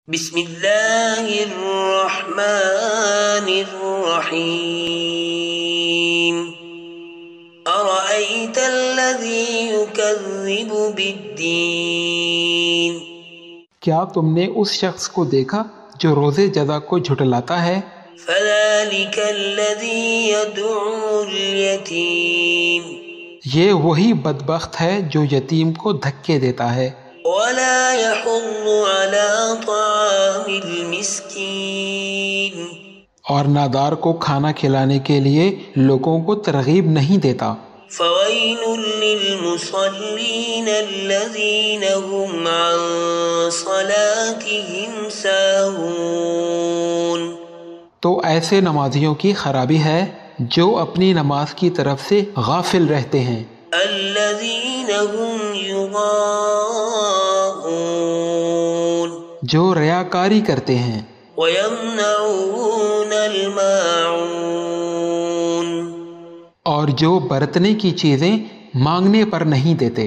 بسم اللہ الرحمن الرحیم ارأیت الذی یکذب بالدین، کیا تم نے اس شخص کو دیکھا جو روز جزا کو جھٹلاتا ہے؟ فذلک الذی یدعو الیتیم، یہ وہی بدبخت ہے جو یتیم کو دھکے دیتا ہے، ولا یحض علی طعام المسکین، اور نادار کو کھانا کھلانے کے لیے لوگوں کو ترغیب نہیں دیتا۔ فویل للمصلین الذین هم عن صلاتهم ساہون، تو ایسے نمازیوں کی خرابی ہے جو اپنی نماز کی طرف سے غافل رہتے ہیں، الذین هم یراءون، جو ریاکاری کرتے ہیں، ویمنعون الماعون، اور جو برتنے کی چیزیں مانگنے پر نہیں دیتے۔